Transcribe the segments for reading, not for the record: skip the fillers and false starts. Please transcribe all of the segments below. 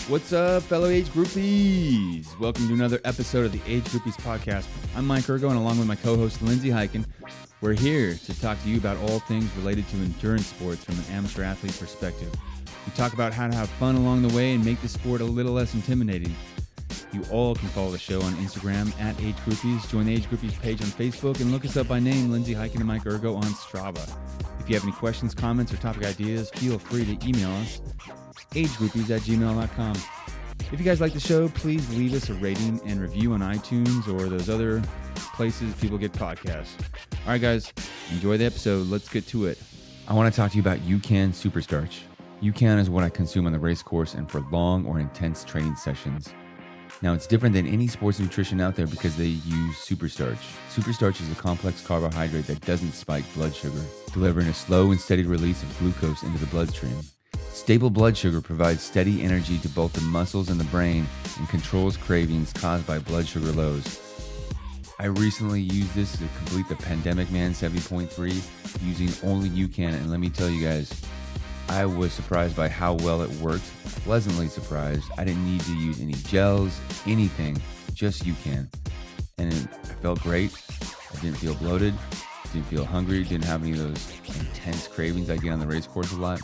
What's up, fellow Age Groupies? Welcome to another episode of the Age Groupies Podcast. I'm Mike Ergo, and along with my co-host Lindsay Hiken, we're here to talk to you about all things related to endurance sports from an amateur athlete perspective. We talk about how to have fun along the way and make the sport a little less intimidating. You all can follow the show on Instagram at Age Groupies, join the Age Groupies page on Facebook, and look us up by name, Lindsay Hiken and Mike Ergo, on Strava. If you have any questions, comments, or topic ideas, feel free to email us, agegroupies@gmail.com. If you guys like the show, please leave us a rating and review on iTunes or those other places people get podcasts. All right, guys, enjoy the episode. Let's get to it. I want to talk to you about UCAN Superstarch. UCAN is what I consume on the race course and for long or intense training sessions. Now, it's different than any sports nutrition out there because they use Superstarch. Superstarch is a complex carbohydrate that doesn't spike blood sugar, delivering a slow and steady release of glucose into the bloodstream. Stable blood sugar provides steady energy to both the muscles and the brain and controls cravings caused by blood sugar lows. I recently used this to complete the Pandemic Man 70.3 using only UCAN, and let me tell you guys, I was surprised by how well it worked, pleasantly surprised. I didn't need to use any gels, anything, just UCAN. And I felt great. I didn't feel bloated, didn't feel hungry, didn't have any of those intense cravings I get on the race course a lot.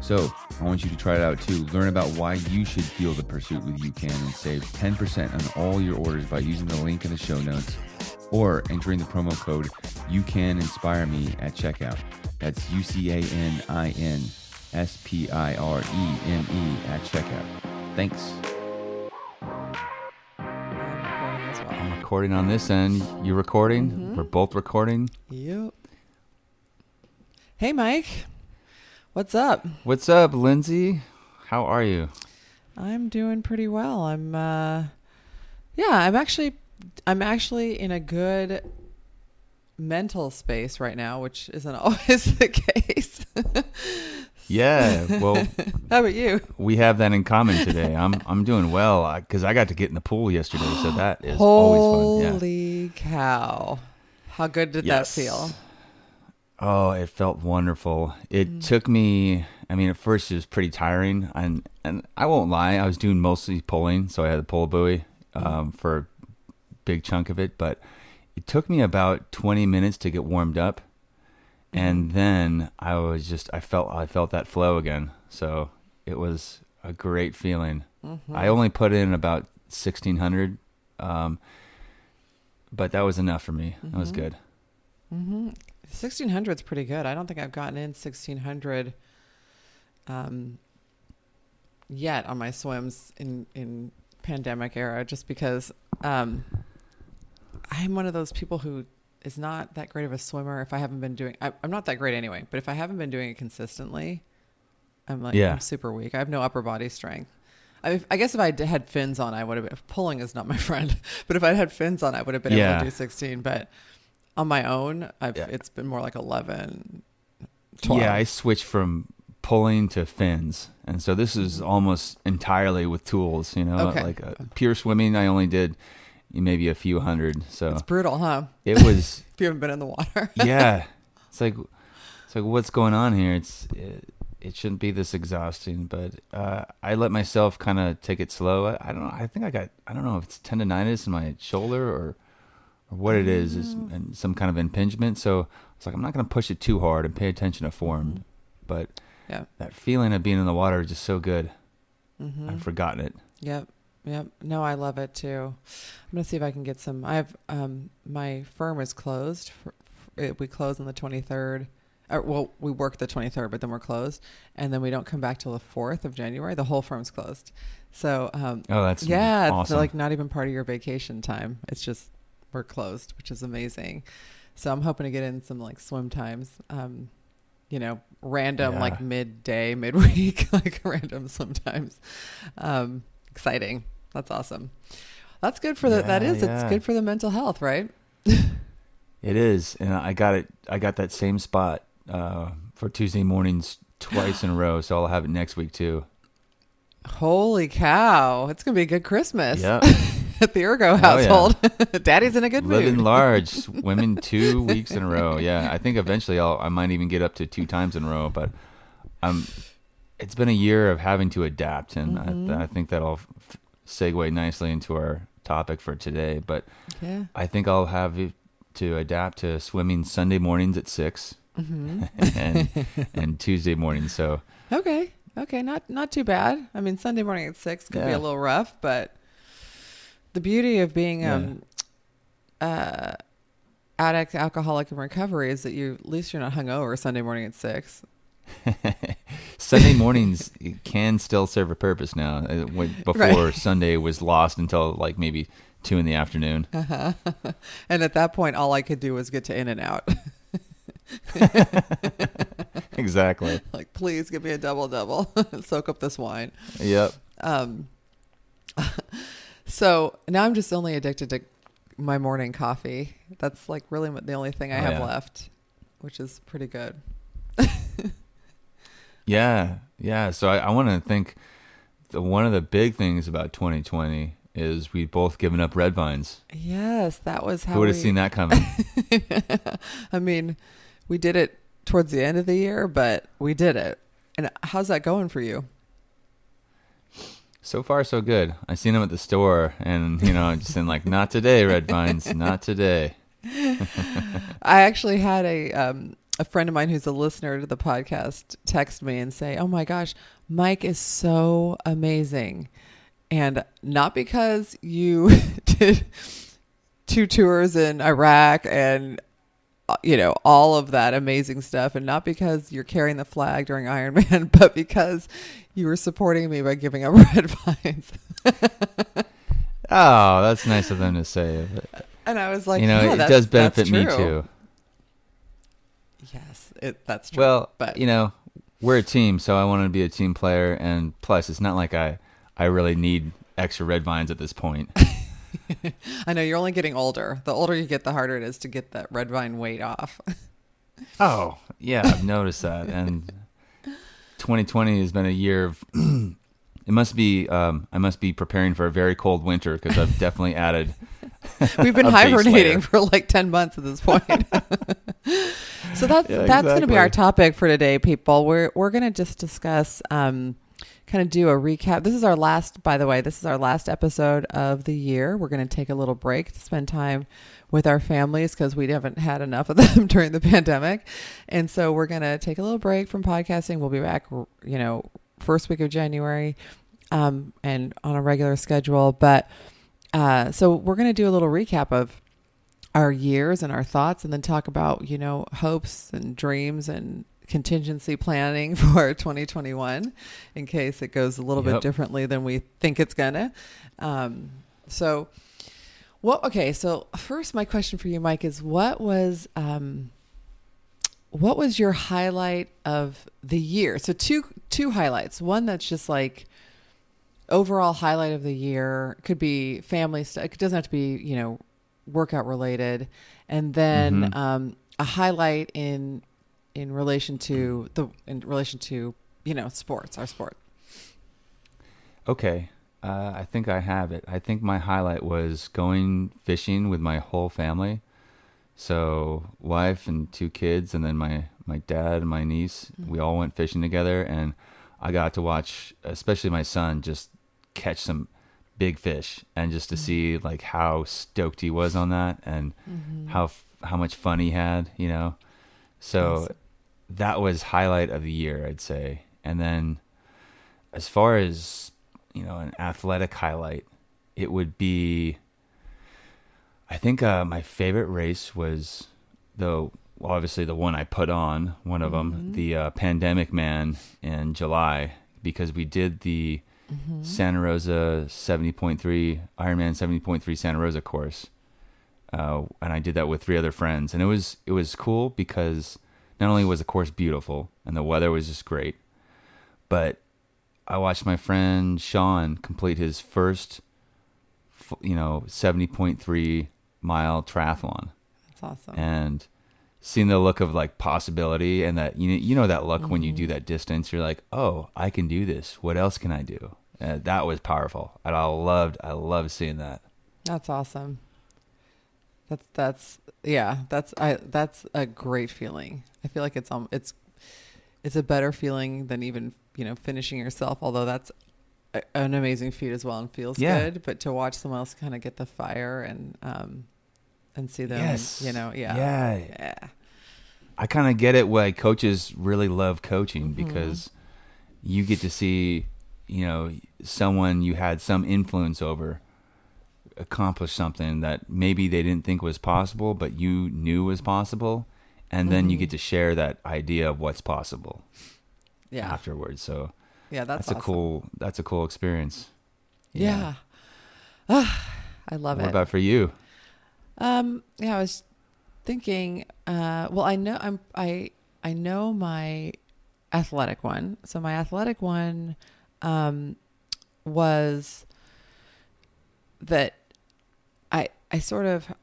So I want you to try it out too. Learn about why you should fuel the pursuit with UCAN and save 10% on all your orders by using the link in the show notes or entering the promo code UCANInspireMe at checkout. That's UCANINSPIREME at checkout. Thanks. I'm recording on this end. You recording? Mm-hmm. We're both recording? Yep. Hey, Mike. What's up? What's up, Lindsay? How are you? I'm doing pretty well. I'm actually in a good mental space right now, which isn't always the case. Yeah. Well, how about you? We have that in common today. I'm doing well because I got to get in the pool yesterday, so that is always fun. Holy cow! How good did that feel? Oh, it felt wonderful. It took me, at first it was pretty tiring, and I won't lie, I was doing mostly pulling, so I had the pull buoy for a big chunk of it, but it took me about 20 minutes to get warmed up, and then I felt that flow again, so it was a great feeling. Mm-hmm. I only put in about 1,600, but that was enough for me. That was good. Mm-hmm. 1,600 is pretty good. I don't think I've gotten in 1,600 yet on my swims in pandemic era, just because I'm one of those people who is not that great of a swimmer. If I haven't been doing, I'm not that great anyway, but if I haven't been doing it consistently, I'm super weak. I have no upper body strength. I guess if I had fins on, I would have been, pulling is not my friend, but if I'd had fins on, I would have been able to do 16, but on my own, it's been more like 11, 12. Yeah, I switched from pulling to fins. And so this is almost entirely with tools, Okay. Like pure swimming, I only did maybe a few hundred. So it's brutal, huh? It was. If you haven't been in the water. Yeah. It's like, what's going on here? It shouldn't be this exhausting, but I let myself kind of take it slow. I don't know. I think I don't know if it's tendonitis in my shoulder or what it is and some kind of impingement. So it's like, I'm not going to push it too hard and pay attention to form. But that feeling of being in the water is just so good. Mm-hmm. I've forgotten it. Yep. No, I love it too. I'm going to see if I can get some. I have, my firm is closed. We close on the 23rd. We work the 23rd, but then we're closed. And then we don't come back till the 4th of January. The whole firm's closed. So, that's awesome. It's like not even part of your vacation time. It's just, we're closed, which is amazing. So I'm hoping to get in some like swim times, random, like midday, midweek, like random swim times. Exciting. That's awesome. That's good for it's good for the mental health, right? It is. And I got that same spot, for Tuesday mornings twice in a row. So I'll have it next week too. Holy cow. It's going to be a good Christmas. Yeah. At the Ergo household. Yeah. Daddy's in a good mood. Living large, swimming 2 weeks in a row. Yeah. I think eventually I might even get up to 2 times in a row, but I'm it's been a year of having to adapt, and I think that'll segue nicely into our topic for today. But Yeah. I think I'll have to adapt to swimming Sunday mornings at 6 and Tuesday mornings. So Okay. Not too bad. I mean, Sunday morning at 6 could be a little rough, but the beauty of being addict, alcoholic, and recovery is that at least you're not hungover Sunday morning at 6. Sunday mornings can still serve a purpose now. Before Sunday was lost until like maybe 2 in the afternoon. And at that point, all I could do was get to In-N-Out. Exactly. Like, please give me a double. Soak up this wine. Yep. So now I'm just only addicted to my morning coffee. That's like really the only thing I have left, which is pretty good. Yeah. So I want to think one of the big things about 2020 is we both given up red vines. Yes, that was how Who would have seen that coming? I mean, we did it towards the end of the year, but we did it. And how's that going for you? So far, so good. I seen them at the store, and just in like, not today, red vines, not today. I actually had a friend of mine who's a listener to the podcast text me and say, "Oh my gosh, Mike is so amazing." And not because you did 2 tours in Iraq and, all of that amazing stuff, and not because you're carrying the flag during Ironman, but because you were supporting me by giving up red vines. Oh, that's nice of them to say. And I was like, it does benefit me too. Yes, that's true. Well, but we're a team, so I want to be a team player. And plus, it's not like I really need extra red vines at this point. I know you're only getting older. The older you get, the harder it is to get that red vine weight off. Oh, yeah, I've noticed that. And 2020 has been a year of, it must be, I must be preparing for a very cold winter because I've definitely added. We've been hibernating for like 10 months at this point. So that's going to be our topic for today, people. We're going to just discuss, kind of do a recap. This is our last episode of the year. We're going to take a little break to spend time with our families because we haven't had enough of them during the pandemic. And so we're going to take a little break from podcasting. We'll be back, first week of January, and on a regular schedule. But, so we're going to do a little recap of our years and our thoughts, and then talk about, hopes and dreams and contingency planning for 2021 in case it goes a little bit differently than we think it's gonna. So first, my question for you, Mike, is what was your highlight of the year? So two highlights. One that's just like overall highlight of the year. It could be family stuff. It doesn't have to be, workout related. And then a highlight in relation to sports, our sport. Okay. I think I have it. I think my highlight was going fishing with my whole family. So wife and 2 kids, and then my dad and my niece, we all went fishing together, and I got to watch, especially my son, just catch some big fish, and just to see like how stoked he was on that, and how much fun he had, So that was highlight of the year, I'd say. And then as far as, an athletic highlight, it would be, I think my favorite race was obviously the one I put on, one of them, the Pandemic Man in July, because we did the Santa Rosa 70.3, Ironman 70.3 Santa Rosa course. And I did that with 3 other friends, and it was cool because not only was the course beautiful and the weather was just great, but I watched my friend Sean complete his first, 70.3 mile triathlon. That's awesome. And seeing the look of like possibility, and that, that look when you do that distance, you're like, oh, I can do this. What else can I do? That was powerful. And I loved seeing that. That's awesome. That's a great feeling. I feel like it's it's a better feeling than even, finishing yourself, although that's an amazing feat as well and feels good. But to watch someone else kind of get the fire and see them, Yeah. I kind of get it why coaches really love coaching, because you get to see, someone you had some influence over accomplish something that maybe they didn't think was possible, but you knew was possible. And then you get to share that idea of what's possible afterwards. So that's awesome. That's a cool experience. Yeah. I love it. What about for you? I was thinking, well, I know my athletic one. So my athletic one, was that I sort of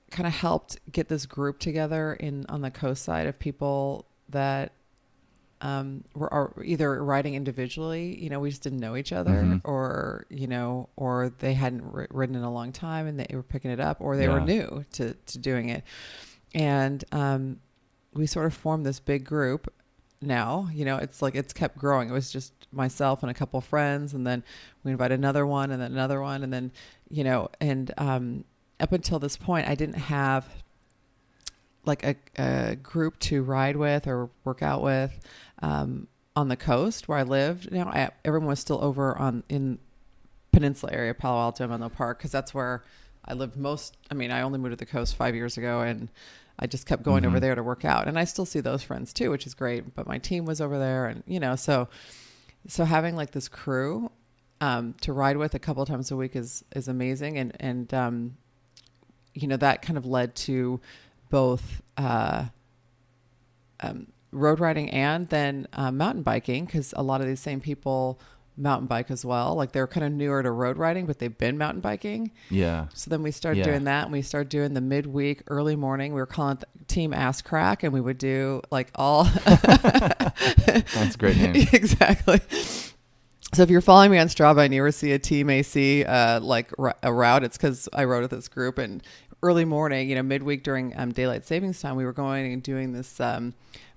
kind of helped get this group together on the coast side of people that were either riding individually, we just didn't know each other, or they hadn't ridden in a long time and they were picking it up, or they were new to doing it. And we sort of formed this big group. Now, it's like it's kept growing. It was just myself and a couple of friends, and then we invited another one and then another one. And then, up until this point, I didn't have like a group to ride with or work out with on the coast where I lived. Everyone was still over in Peninsula area, Palo Alto, Menlo Park, because that's where I lived most. I mean, I only moved to the coast 5 years ago, and I just kept going over there to work out. And I still see those friends too, which is great. But my team was over there, and so having like this crew to ride with a couple of times a week is amazing. And that kind of led to both road riding and then mountain biking, because a lot of these same people mountain bike as well. Like they're kind of newer to road riding, but they've been mountain biking. Yeah. So then we started doing that, and we started doing the midweek early morning. We were calling it Team Ass Crack, and we would do like all. That's a great name. Exactly. So if you're following me on Strava and you ever see a Team AC like a route, it's because I rode with this group. And early morning, midweek during daylight savings time, we were going and doing this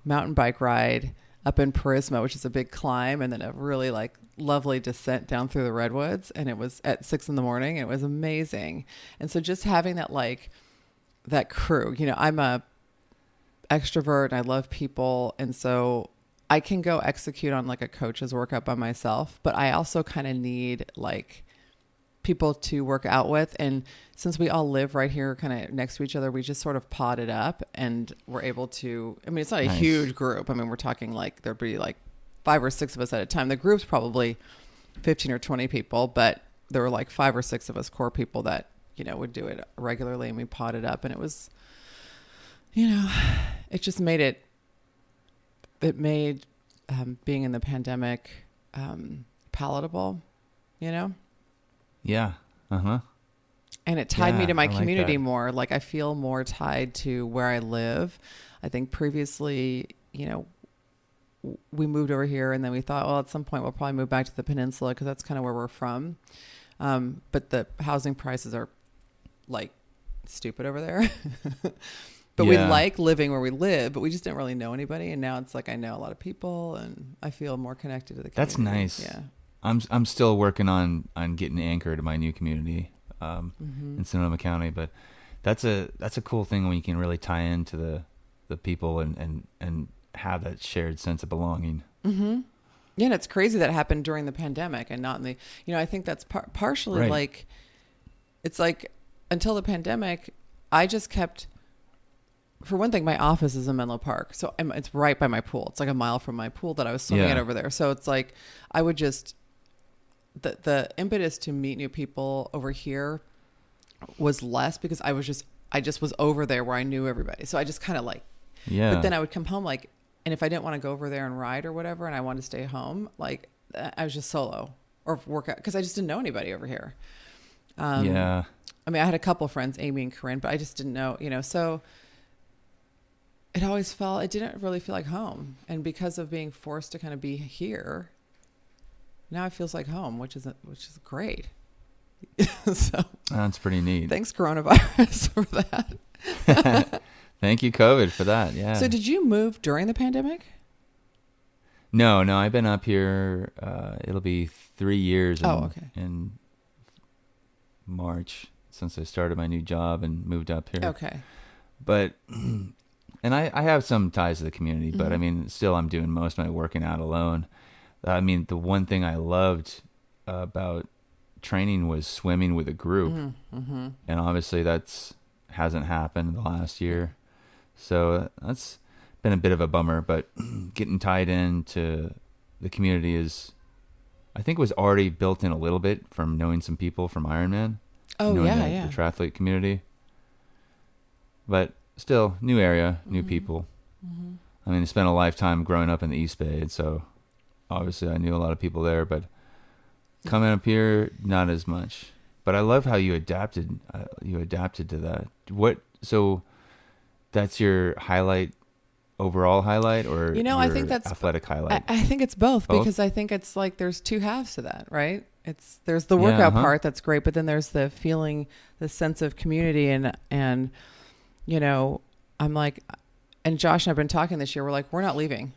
mountain bike ride up in Parisma, which is a big climb, and then a really like lovely descent down through the redwoods. And it was at 6 a.m. and it was amazing. And so just having that, like that crew, I'm a extrovert and I love people. And so I can go execute on like a coach's workout by myself, but I also kind of need like people to work out with. And since we all live right here kind of next to each other, we just sort of pot it up, and we're able to, it's not a huge group. We're talking like there'd be like 5 or 6 of us at a time. The group's probably 15 or 20 people, but there were like 5 or 6 of us core people that, would do it regularly, and we pot it up. And it was, it just made it made being in the pandemic palatable, Yeah. Uh-huh. And it tied me to my community more. Like I feel more tied to where I live. I think previously, we moved over here, and then we thought, well, at some point we'll probably move back to the peninsula because that's kind of where we're from. But the housing prices are like stupid over there. But we like living where we live, but we just didn't really know anybody. And now it's like I know a lot of people, and I feel more connected to the community. That's nice. Yeah. I'm still working on getting anchored to my new community in Sonoma County, but that's a cool thing when you can really tie into the people and have that shared sense of belonging. Mm-hmm. Yeah, and it's crazy that happened during the pandemic and not in the, I think that's partially right. Like, it's like until the pandemic, I just kept, for one thing, my office is in Menlo Park. So it's right by my pool. It's like a mile from my pool that I was swimming at over there. So it's like, I would just, the impetus to meet new people over here was less because I just was over there where I knew everybody. So I just kind of like, but then I would come home like, and if I didn't want to go over there and ride or whatever, and I wanted to stay home, like I was just solo or work out because I just didn't know anybody over here. I had a couple friends, Amy and Corinne, but I just didn't know, so it didn't really feel like home. And because of being forced to kind of be here, now it feels like home, which is great. So that's pretty neat. Thanks, coronavirus, for that. Thank you, COVID, for that. Yeah. So did you move during the pandemic? No, I've been up here. It'll be 3 years in March since I started my new job and moved up here. Okay. But, and I have some ties to the community, but I mean, still I'm doing most of my working out alone. I mean, the one thing I loved about training was swimming with a group. Mm-hmm. And obviously hasn't happened in the last year. So that's been a bit of a bummer, but getting tied into the community I think was already built in a little bit from knowing some people from Ironman. Oh, yeah. The triathlete community. But still, new area, new people. Mm-hmm. I mean, I spent a lifetime growing up in the East Bay, and so obviously I knew a lot of people there, but coming up here, not as much. But I love how you adapted. You adapted to that. So that's your overall highlight, or I think that's athletic highlight? I think it's both, because I think it's like there's two halves to that, right? There's the workout part that's great, but then there's the feeling, the sense of community, and I'm like, and Josh and I've been talking this year. We're like, we're not leaving.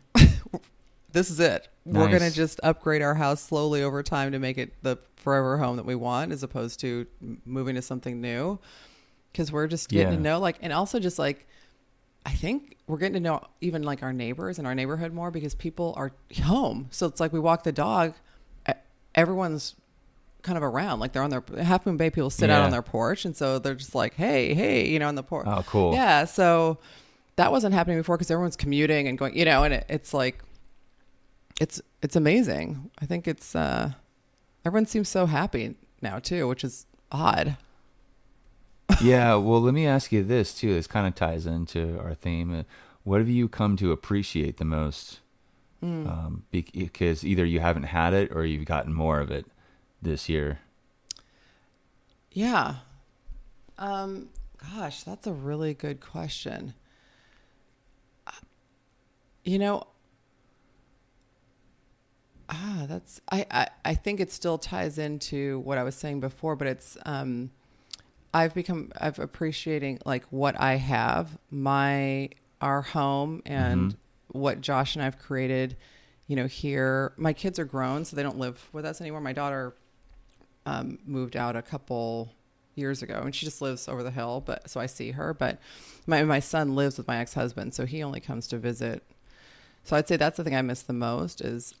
This is it. Nice. We're going to just upgrade our house slowly over time to make it the forever home that we want, as opposed to moving to something new. Because we're just getting to know, and also just I think we're getting to know even our neighbors in our neighborhood more, because people are home. So it's like we walk the dog, everyone's kind of around, they're on their Half Moon Bay people sit out on their porch. And so they're just like, hey, on the porch. Oh, cool. Yeah. So that wasn't happening before, because everyone's commuting and going, and it's like, it's amazing. I think it's, everyone seems so happy now too, which is odd. Yeah. Well, let me ask you this too. This kind of ties into our theme. What have you come to appreciate the most? Because either you haven't had it or you've gotten more of it this year. Yeah. Gosh, that's a really good question. I think it still ties into what I was saying before, but it's, I've appreciating what I have, our home, and what Josh and I've created, here. My kids are grown, so they don't live with us anymore. My daughter, moved out a couple years ago, and she just lives over the hill, so I see her, but my son lives with my ex-husband, so he only comes to visit. So I'd say that's the thing I miss the most, is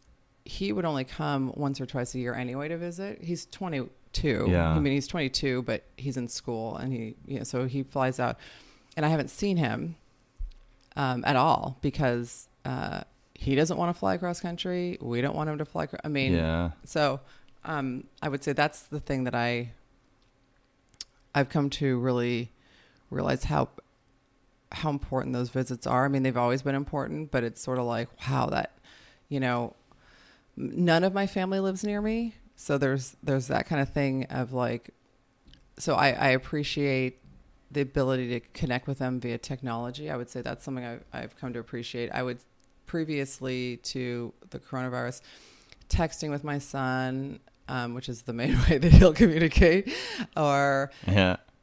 he would only come once or twice a year anyway to visit. He's 22. Yeah. I mean, he's 22, but he's in school, and so he flies out, and I haven't seen him at all, because he doesn't want to fly across country. We don't want him to fly. So I would say that's the thing that I've come to really realize how important those visits are. I mean, they've always been important, but it's sort of like, wow, that, none of my family lives near me. So there's that kind of thing of so I appreciate the ability to connect with them via technology. I would say that's something I've come to appreciate. I would, previously to the coronavirus, texting with my son, which is the main way that he'll communicate, or,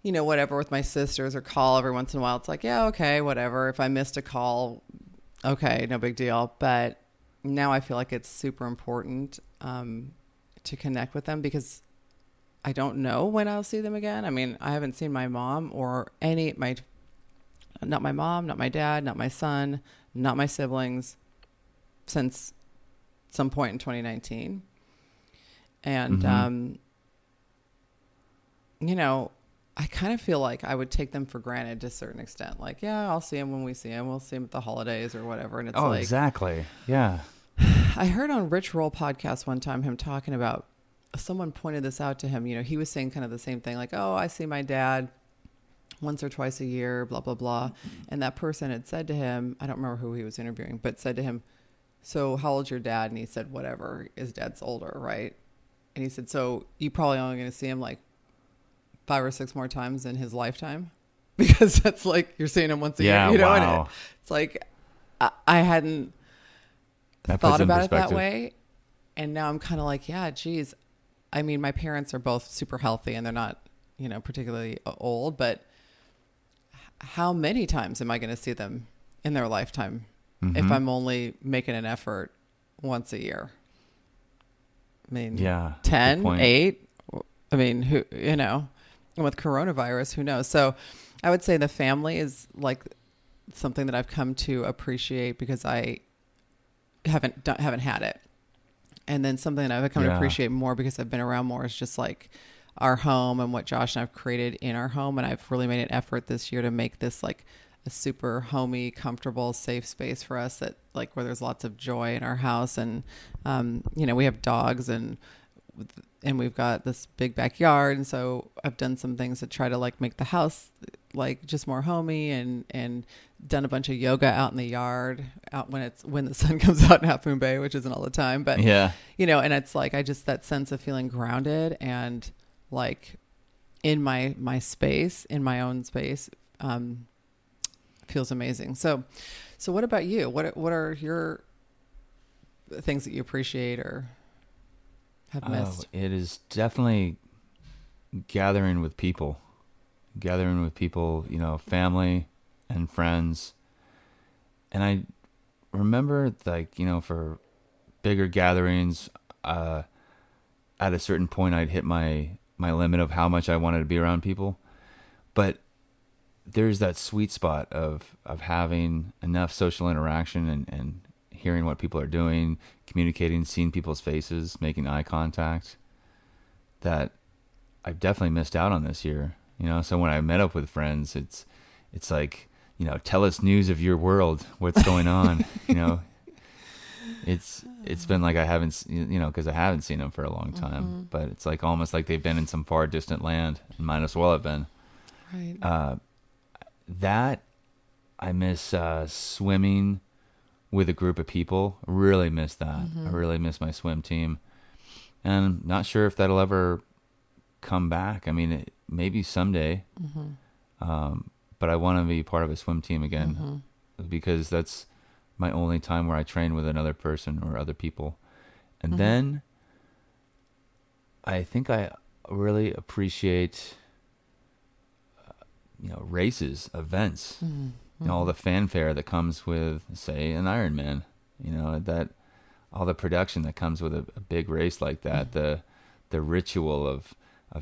whatever, with my sisters, or call every once in a while. It's like, yeah, okay, whatever. If I missed a call, okay, no big deal. But now I feel like it's super important to connect with them, because I don't know when I'll see them again. I mean, I haven't seen my mom or not my mom, not my dad, not my son, not my siblings since some point in 2019. And, I kind of feel like I would take them for granted to a certain extent. I'll see him when we see him. We'll see him at the holidays or whatever. And it's exactly. Yeah. I heard on Rich Roll podcast one time him talking about, someone pointed this out to him. He was saying kind of the same thing, I see my dad once or twice a year, blah, blah, blah. And that person had said to him, I don't remember who he was interviewing, but said to him, so how old's your dad? And he said, whatever, his dad's older, right? And he said, so you probably only going to see him 5 or 6 more times in his lifetime, because that's you're seeing him once a year, Wow. And it's I hadn't thought about it that way. And now I'm kind of yeah, geez. I mean, my parents are both super healthy, and they're not, particularly old, but how many times am I going to see them in their lifetime if I'm only making an effort once a year. I mean, Yeah, 10, 8. I mean, who, you know, and with coronavirus, who knows? So I would say the family is like something that I've come to appreciate because I haven't had it. And then something that I've come to appreciate more because I've been around more is just like our home and what Josh and I've created in our home. And I've really made an effort this year to make this like a super homey, comfortable, safe space for us that like where there's lots of joy in our house. And, you know, we have dogs and we've got this big backyard. And so I've done some things to try to like make the house like just more homey and done a bunch of yoga out in the yard out when the sun comes out in Half Moon Bay, which isn't all the time, but you know, and it's like, I just, that sense of feeling grounded and like in my space, in my own space, feels amazing. So what about you? What are your things that you appreciate or have missed? It is definitely gathering with people, you know, family and friends. And I remember like, you know, for bigger gatherings, at a certain point I'd hit my limit of how much I wanted to be around people. But there's that sweet spot of having enough social interaction and hearing what people are doing, communicating, seeing people's faces, making eye contact, that I've definitely missed out on this year. You know, so when I met up with friends, it's like, you know, tell us news of your world, what's going on. You know, it's been like I haven't, you know, because I haven't seen them for a long time, but it's like almost like they've been in some far distant land and might as well have been. Right. That I miss swimming with a group of people. I really miss that. I really miss my swim team, and not sure if that'll ever come back. I mean, maybe someday, but I want to be part of a swim team again because that's my only time where I train with another person or other people. And then I think I really appreciate you know, races, events, you know, all the fanfare that comes with, say, an Ironman, you know, that all the production that comes with a big race like that, the ritual of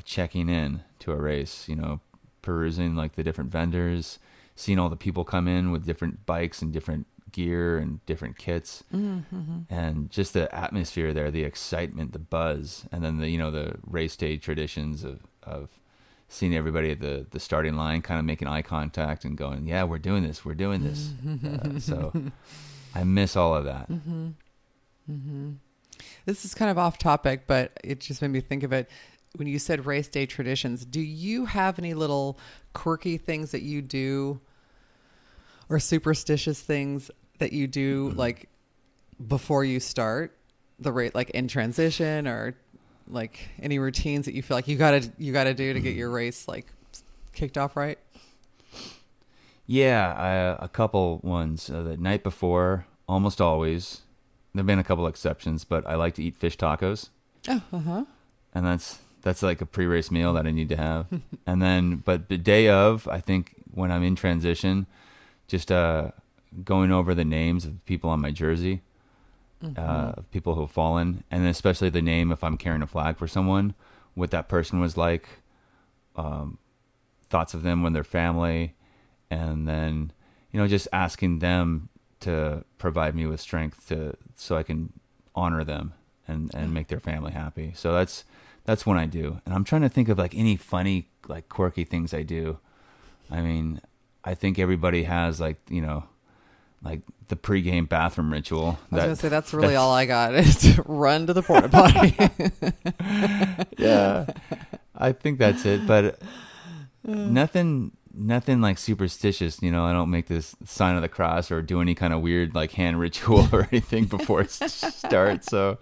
checking in to a race, you know, perusing like the different vendors, seeing all the people come in with different bikes and different gear and different kits, and just the atmosphere there, the excitement, the buzz, and then the, you know, the race day traditions of seeing everybody at the starting line kind of making eye contact and going, yeah, we're doing this. So I miss all of that. This is kind of off topic, but it just made me think of it. When you said race day traditions, do you have any little quirky things that you do or superstitious things that you do like before you start the race, like in transition, or like any routines that you feel like you gotta do to get your race like kicked off right? Yeah, a couple ones. The night before, almost always. There've been a couple exceptions, but I like to eat fish tacos. Oh, and that's like a pre-race meal that I need to have. And then, but the day of, I think when I'm in transition, just going over the names of people on my jersey. Of people who have fallen, and especially the name if I'm carrying a flag for someone, what that person was like, thoughts of them when they're family, and then, you know, just asking them to provide me with strength so I can honor them and make their family happy. So that's when I do. And I'm trying to think of like any funny, like quirky things I do. I mean, I think everybody has like, you know, like the pregame bathroom ritual. I was going to say, that's really all I got is run to the porta potty. Yeah, I think that's it. But nothing like superstitious. You know, I don't make this sign of the cross or do any kind of weird like hand ritual or anything before it starts. So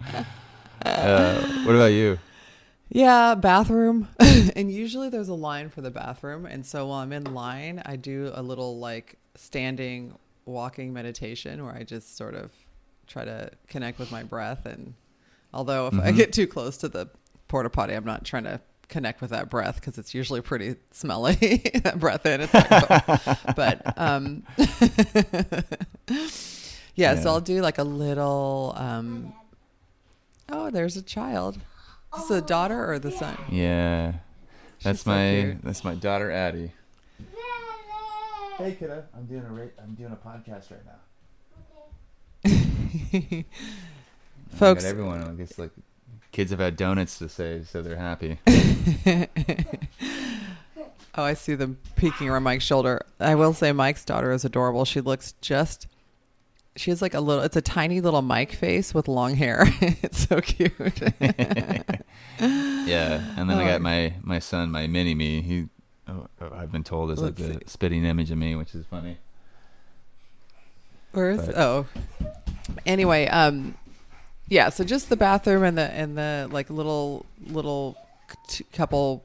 what about you? Yeah, bathroom. And usually there's a line for the bathroom. And so while I'm in line, I do a little like standing walking meditation where I just sort of try to connect with my breath. And although if I get too close to the porta potty, I'm not trying to connect with that breath because it's usually pretty smelly. That breath in, it's like, but Yeah, so I'll do like a little, oh, there's a child. Is this a daughter or the son? Yeah. That's She's so cute. that's my daughter Addie. Hey kiddo, I'm doing a podcast right now. Folks, everyone, I guess, like, kids have had donuts to say, so they're happy. Oh, I see them peeking around Mike's shoulder. I will say Mike's daughter is adorable. She has like it's a tiny little Mike face with long hair. It's so cute. Yeah, and then I got my son, my mini me. I've been told is like the spitting image of me, which is funny. Anyway, yeah, so just the bathroom and the like little couple,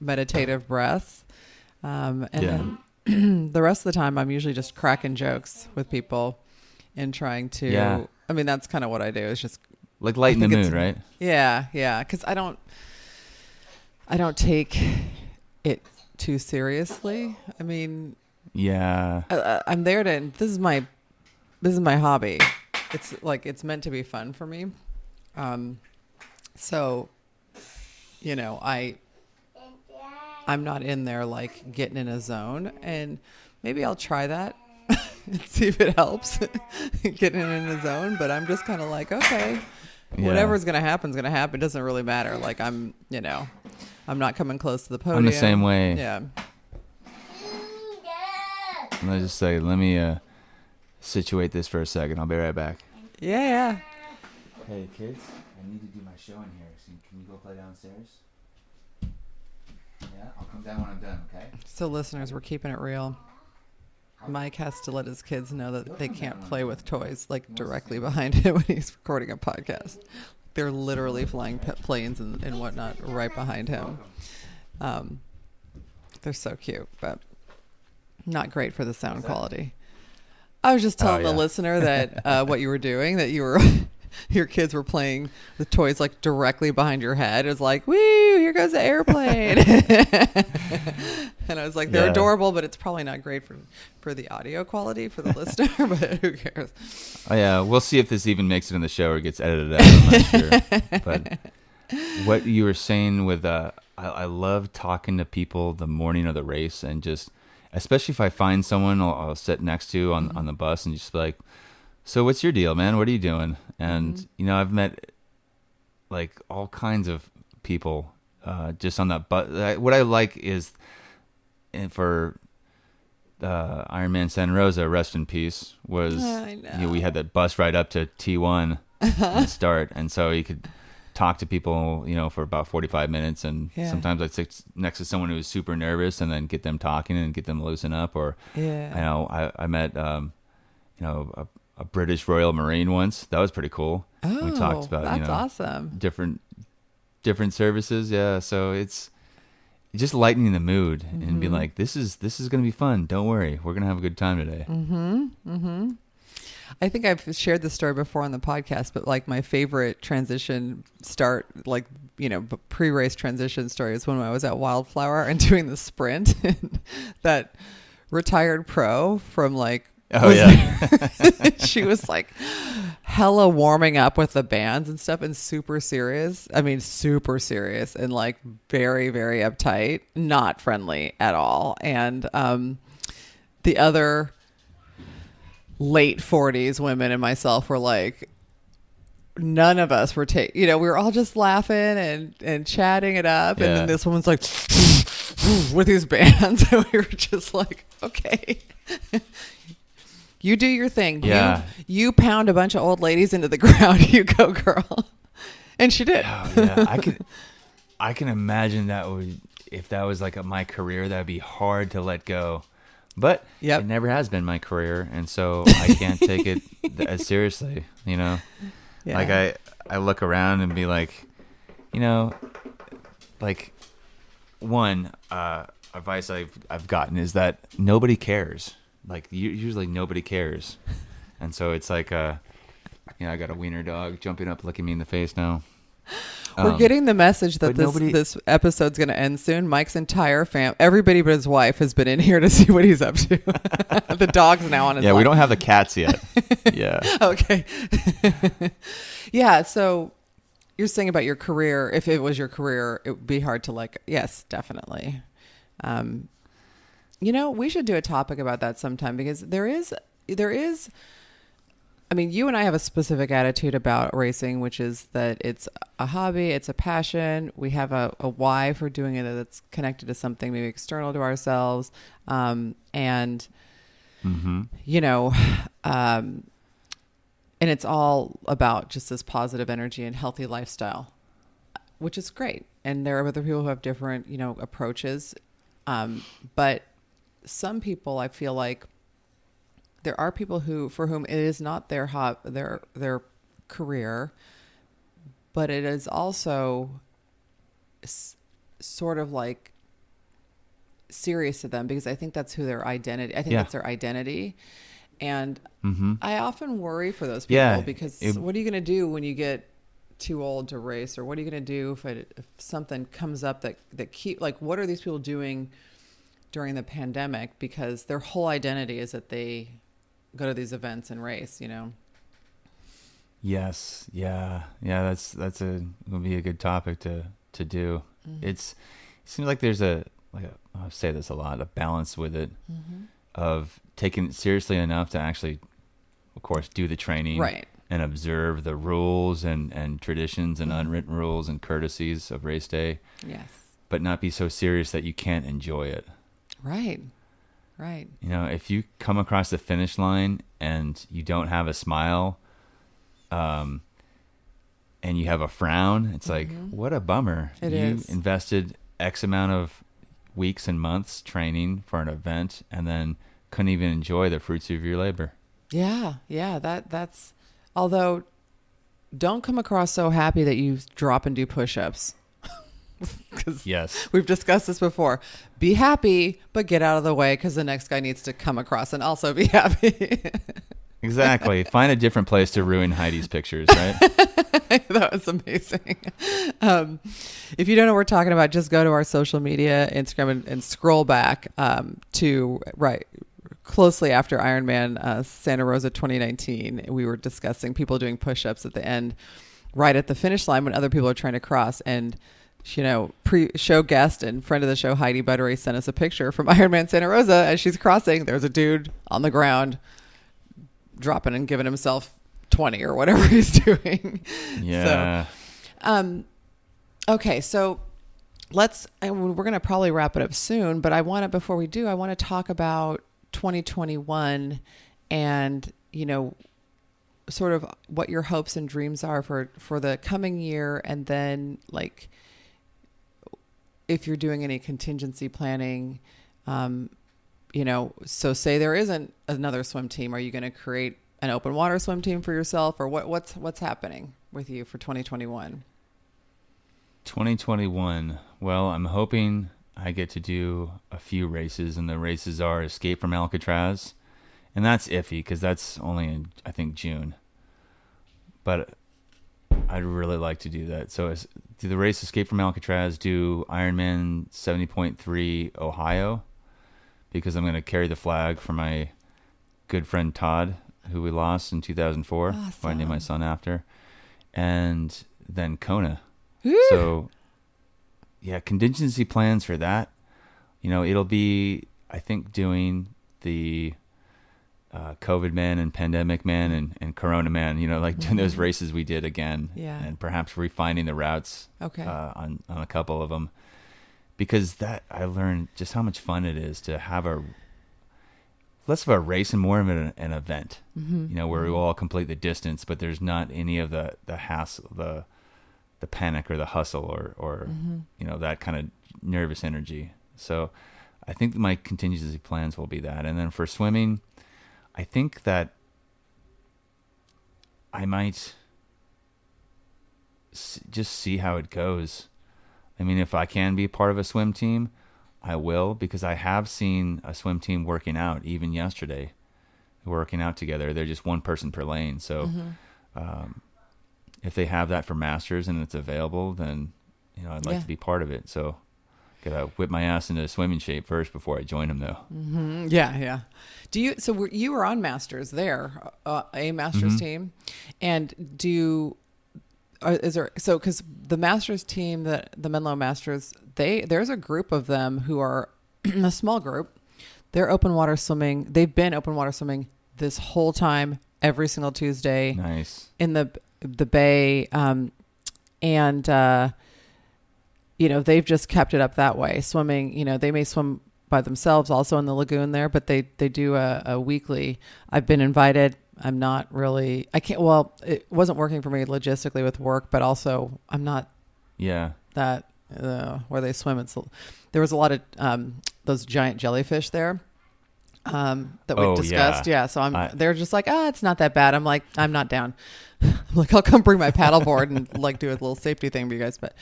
meditative breaths. And then the rest of the time I'm usually just cracking jokes with people and trying to, I mean, that's kind of what I do, is just like lighten the mood, right? Yeah. Cause I don't take it too seriously. I mean, I'm there to, this is my hobby. It's like, it's meant to be fun for me. So, I'm not in there like getting in a zone, and maybe I'll try that and see if it helps getting in a zone. But I'm just kind of like, okay, whatever's going to happen is going to happen. It doesn't really matter. Like I'm not coming close to the podium. I'm the same way. Yeah. Let's just say, let me situate this for a second. I'll be right back. Yeah. Hey kids, I need to do my show in here. So can you go play downstairs? Yeah, I'll come down when I'm done, okay? So listeners, we're keeping it real. Mike has to let his kids know that they can't play with toys like directly behind him when he's recording a podcast. They're literally flying planes and whatnot right behind him. They're so cute, but not great for the sound quality. I was just telling the listener that what you were doing, that you were your kids were playing with toys like directly behind your head. It was like, woo, here goes the airplane. And I was like, they're adorable, but it's probably not great for the audio quality for the listener, but who cares? Oh yeah, we'll see if this even makes it in the show or gets edited out. I'm not sure. But what you were saying with I love talking to people the morning of the race, and just, especially if I find someone I'll sit next to on the bus, and just be like, so what's your deal, man? What are you doing? And, I've met like all kinds of people just on that bus. What I like is, for Ironman Santa Rosa, rest in peace, was we had that bus ride up to T1 and start. And so you could talk to people, for about 45 minutes. And sometimes I'd sit next to someone who was super nervous and then get them talking and get them loosen up. Or, I met, a British Royal Marine once. That was pretty cool. Oh, we talked about, that's awesome. Different services. Yeah. So it's just lightening the mood and being like, this is going to be fun. Don't worry. We're going to have a good time today. I think I've shared this story before on the podcast, but like my favorite transition start, like, pre-race transition story is when I was at Wildflower and doing the sprint. That retired pro from like, she was like hella warming up with the bands and stuff, and super serious. I mean, super serious and like very, very uptight, not friendly at all. And the other late 40s women and myself were like, none of us were we were all just laughing and chatting it up. And then this woman's like with these bands, and we were just like, okay. You do your thing. Yeah. You pound a bunch of old ladies into the ground. You go, girl. And she did. Oh, yeah. I can imagine if that was like my career, that would be hard to let go. But it never has been my career, and so I can't take it as seriously, Yeah. Like I look around and be like, like one advice I've gotten is that nobody cares. Like usually nobody cares. And so it's like, I got a wiener dog jumping up, licking me in the face now. We're getting the message that but this episode's going to end soon. Mike's entire everybody but his wife has been in here to see what he's up to. The dog's now on his lap. We don't have the cats yet. Yeah. Okay. Yeah. So you're saying about your career. If it was your career, it would be hard to like. Yes, definitely. We should do a topic about that sometime because there is. I mean, you and I have a specific attitude about racing, which is that it's a hobby, it's a passion. We have a why for doing it that's connected to something maybe external to ourselves. And it's all about just this positive energy and healthy lifestyle, which is great. And there are other people who have different, approaches. But some people, I feel like, there are people for whom it is not their career, but it is also sort of like serious to them because I think that's their identity. I think that's their identity. And I often worry for those people because what are you going to do when you get too old to race? Or what are you going to do if something comes up that what are these people doing during the pandemic? Because their whole identity is that they go to these events and race, Yes. Yeah. Would be a good topic to do. It seems like there's I'll say this a lot, a balance with it of taking it seriously enough to actually, of course, do the training and observe the rules and traditions and unwritten rules and courtesies of race day. Yes. But not be so serious that you can't enjoy it. Right. Right. If you come across the finish line and you don't have a smile, and you have a frown, it's like, what a bummer. You invested X amount of weeks and months training for an event and then couldn't even enjoy the fruits of your labor. Yeah. Yeah. That's, although don't come across so happy that you drop and do push-ups. Yes, we've discussed this before. Be happy, but get out of the way because the next guy needs to come across and also be happy. Exactly. Find a different place to ruin Heidi's pictures, right? That was amazing. If you don't know what we're talking about, just go to our social media, Instagram, and scroll back to closely after Ironman Santa Rosa 2019. We were discussing people doing push-ups at the end, right at the finish line when other people are trying to cross. And pre-show guest and friend of the show, Heidi Buttery, sent us a picture from Ironman Santa Rosa as she's crossing. There's a dude on the ground dropping and giving himself 20 or whatever he's doing. Yeah. So, okay. So we're going to probably wrap it up soon, but before we do, I want to talk about 2021 and, sort of what your hopes and dreams are for the coming year. And then if you're doing any contingency planning, so say there isn't another swim team, are you going to create an open water swim team for yourself, or what's happening with you for 2021? 2021. Well, I'm hoping I get to do a few races, and the races are Escape from Alcatraz, and that's iffy because that's only in, I think, June. But I'd really like to do that. So do the race Escape from Alcatraz, do Ironman 70.3 Ohio, because I'm going to carry the flag for my good friend Todd, who we lost in 2004, awesome. who I named my son after, and then Kona. Ooh. So, yeah, contingency plans for that. It'll be, I think, doing the COVID man and pandemic man and Corona man, doing those races we did again, and perhaps refining the routes on a couple of them, because that I learned just how much fun it is to have less of a race and more of an event, where we all complete the distance, but there's not any of the hassle, the panic or the hustle or that kind of nervous energy. So I think my contingency plans will be that. And then for swimming, I think that I might just see how it goes. I mean, if I can be part of a swim team, I will, because I have seen a swim team working out, even yesterday, working out together. They're just one person per lane. So if they have that for masters and it's available, then, I'd like to be part of it. So gotta whip my ass into swimming shape first before I join them though. Mm-hmm. Yeah. You were on masters there, a masters team, and because the masters team, the Menlo Masters, there's a group of them who are a small group. They're open water swimming. They've been open water swimming this whole time, every single Tuesday. Nice. In the bay, they've just kept it up that way. Swimming, they may swim by themselves also in the lagoon there, but they do a weekly. I've been invited. I'm not really, it wasn't working for me logistically with work, but also I'm not that where they swim. There was a lot of those giant jellyfish there that we discussed. Yeah. So they're just like, it's not that bad. I'm like, I'm not down. I'm like, I'll come bring my paddleboard and like do a little safety thing for you guys. But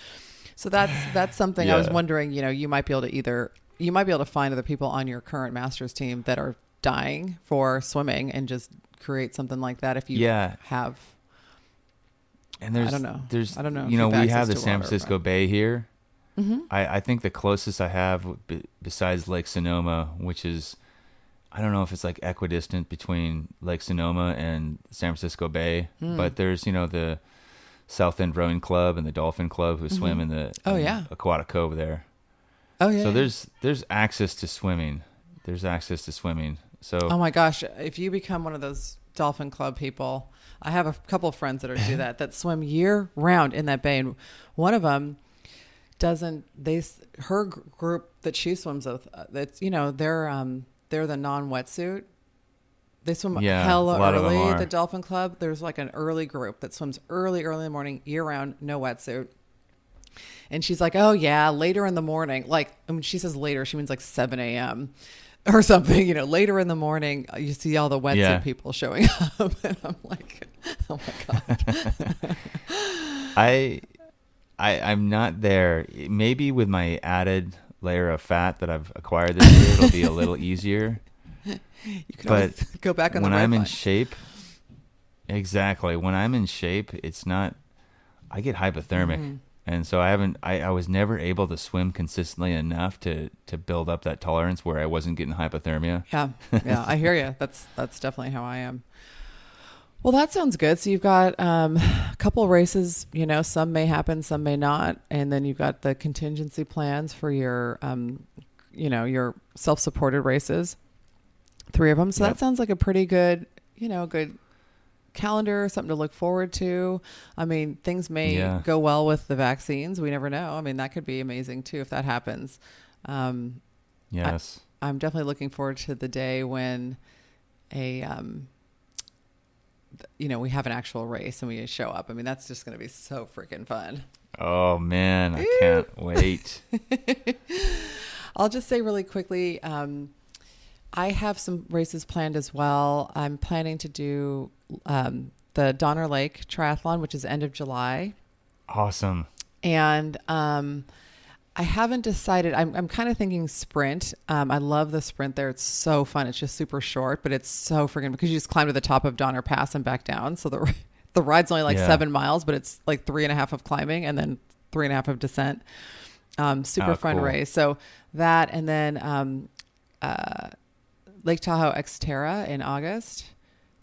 so that's something I was wondering, you might be able to find other people on your current masters team that are dying for swimming and just create something like that if you have. And I don't know. We have the San Francisco Bay here. Mm-hmm. I think the closest I have besides Lake Sonoma, which is, I don't know if it's like equidistant between Lake Sonoma and San Francisco Bay, but there's, the South End Rowing Club and the Dolphin Club who swim in the Aquatic Cove there. Oh yeah. So there's access to swimming. So oh my gosh, if you become one of those Dolphin Club people, I have a couple of friends that do that swim year round in that bay, and one of them her group that she swims with, that's they're the non-wetsuit. They swim hella early. The Dolphin Club, there's like an early group that swims early in the morning, year round, no wetsuit. And she's like, oh yeah, later in the morning. Like, when she says later, she means like 7 a.m. or something. Later in the morning, you see all the wetsuit people showing up, and I'm like, oh my god. I'm not there. Maybe with my added layer of fat that I've acquired this year, it'll be a little easier. You can always go back on the when I'm in shape. Exactly. When I'm in shape, it's not. I get hypothermic, and so I was never able to swim consistently enough to build up that tolerance where I wasn't getting hypothermia. Yeah, I hear you. That's definitely how I am. Well, that sounds good. So you've got a couple of races, some may happen, some may not. And then you've got the contingency plans for your, your self-supported races, 3 of them. So that sounds like a pretty good, good calendar, something to look forward to. I mean, things may go well with the vaccines. We never know. I mean, that could be amazing too if that happens. Yes. I'm definitely looking forward to the day when we have an actual race and we show up. I mean, that's just going to be so freaking fun. Oh man, I can't wait. I'll just say really quickly, I have some races planned as well. I'm planning to do the Donner Lake Triathlon, which is end of July. Awesome. And I haven't decided. I'm kind of thinking sprint. I love the sprint there. It's so fun. It's just super short, but it's so freaking, because you just climb to the top of Donner Pass and back down. So the ride's only like 7 miles, but it's like 3.5 of climbing and then 3.5 of descent. Super fun race. So that, and then Lake Tahoe Xterra in August,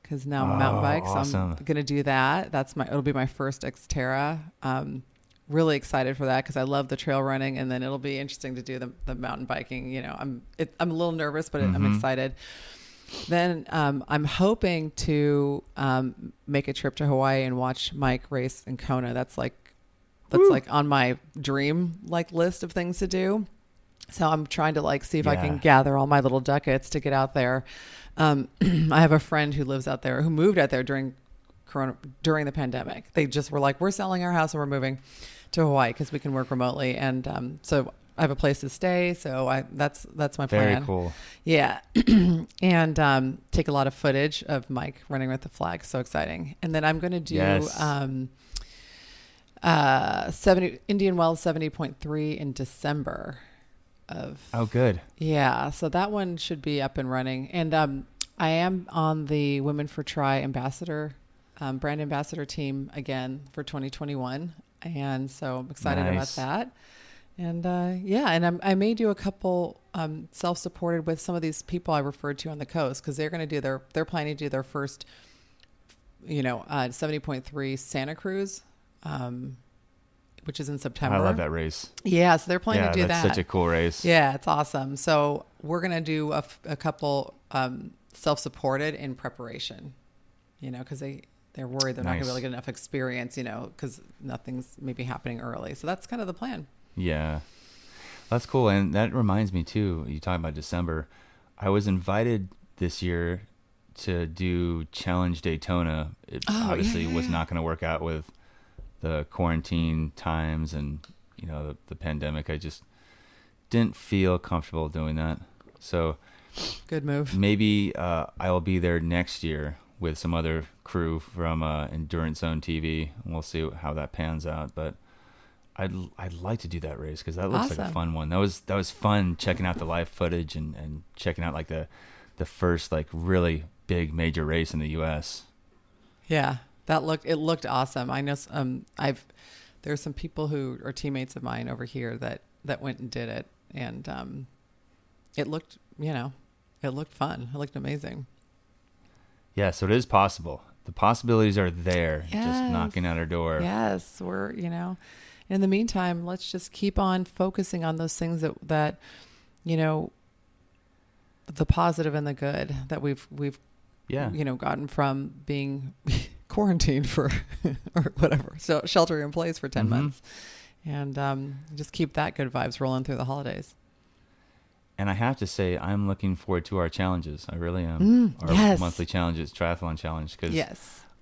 because now I'm mountain bike, so awesome. I'm gonna do that. It'll be my first Xterra. Really excited for that because I love the trail running, and then it'll be interesting to do the mountain biking. I'm a little nervous, but I'm excited. Then I'm hoping to make a trip to Hawaii and watch Mike race in Kona. That's like on my dream list of things to do. So I'm trying to see if I can gather all my little ducats to get out there. I have a friend who lives out there, who moved out there during the pandemic. They just were like, we're selling our house and we're moving to Hawaii because we can work remotely. And so I have a place to stay. So that's my plan. Very cool. Yeah. And take a lot of footage of Mike running with the flag. So exciting. And then I'm going to do 70 Indian Wells 70.3 in December. Oh, good. Yeah. So that one should be up and running. And I am on the Women for Tri ambassador brand ambassador team again for 2021. And so I'm excited about that. And I may do a couple self-supported with some of these people I referred to on the coast, because they're planning to do their first, 70.3 Santa Cruz, which is in September. I love that race. Yeah, so they're planning to do that. Yeah, that's such a cool race. Yeah, it's awesome. So we're going to do a couple self-supported in preparation, because they're worried they're not going to really get enough experience, because nothing's maybe happening early. So that's kind of the plan. Yeah, that's cool. And that reminds me too, you talking about December, I was invited this year to do Challenge Daytona. It obviously was not going to work out with the quarantine times and, the pandemic. I just didn't feel comfortable doing that. So good move. Maybe I'll be there next year with some other crew from Endurance Zone TV, and we'll see how that pans out. But I'd like to do that race, because that looks like a fun one. That was fun checking out the live footage and checking out like the first like really big major race in the U.S. Yeah, it looked awesome. I know there's some people who are teammates of mine over here that went and did it, and it looked fun. It looked amazing. Yeah, so it is possible. The possibilities are there, just knocking at our door. Yes, we're in the meantime, let's just keep on focusing on those things that the positive and the good that we've gotten from being quarantined for or whatever, so shelter in place for 10 months, and just keep that good vibes rolling through the holidays. And I have to say, I'm looking forward to our challenges. I really am. Our monthly challenges, triathlon challenge, because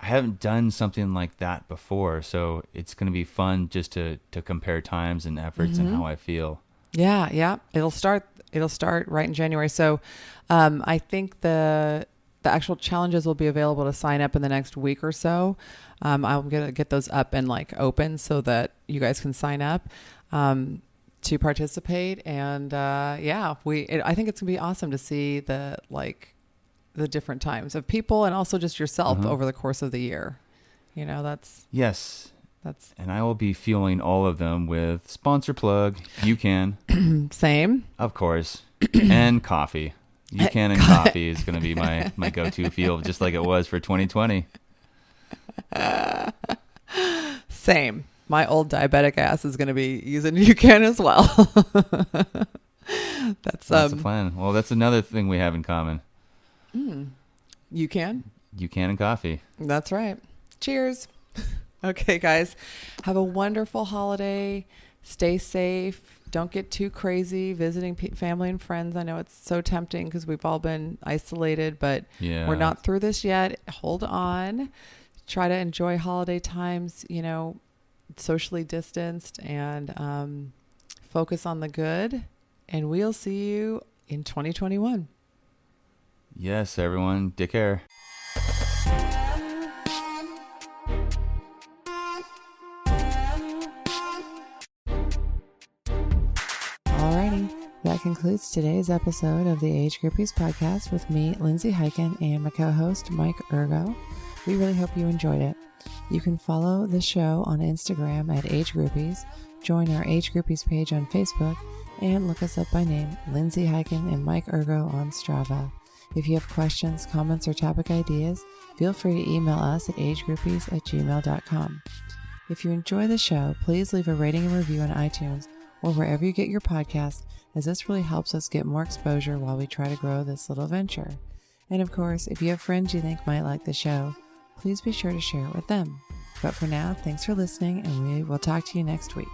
I haven't done something like that before. So it's going to be fun just to compare times and efforts and how I feel. Yeah. It'll start right in January. So I think the actual challenges will be available to sign up in the next week or so. I'm going to get those up and open so that you guys can sign up to participate. And I think it's gonna be awesome to see the different times of people, and also just yourself over the course of the year. And I will be fueling all of them with sponsor plug. You can same, of course, and coffee. You can and coffee is going to be my go-to fuel, just like it was for 2020. Same. My old diabetic ass is going to be using UCAN as well. That's the plan. Well, that's another thing we have in common. UCAN? UCAN and coffee. That's right. Cheers. Okay, guys. Have a wonderful holiday. Stay safe. Don't get too crazy visiting family and friends. I know it's so tempting because we've all been isolated, but we're not through this yet. Hold on. Try to enjoy holiday times, socially distanced, and focus on the good. And we'll see you in 2021. Yes, everyone. Take care. Alrighty. That concludes today's episode of the Age Groupies Podcast with me, Lindsay Hiken, and my co-host, Mike Ergo. We really hope you enjoyed it. You can follow the show on Instagram at Age Groupies, join our Age Groupies page on Facebook, and look us up by name, Lindsay Hiken and Mike Ergo on Strava. If you have questions, comments, or topic ideas, feel free to email us at agegroupies@gmail.com. If you enjoy the show, please leave a rating and review on iTunes or wherever you get your podcasts, as this really helps us get more exposure while we try to grow this little venture. And of course, if you have friends you think might like the show, please be sure to share it with them. But for now, thanks for listening, and we will talk to you next week.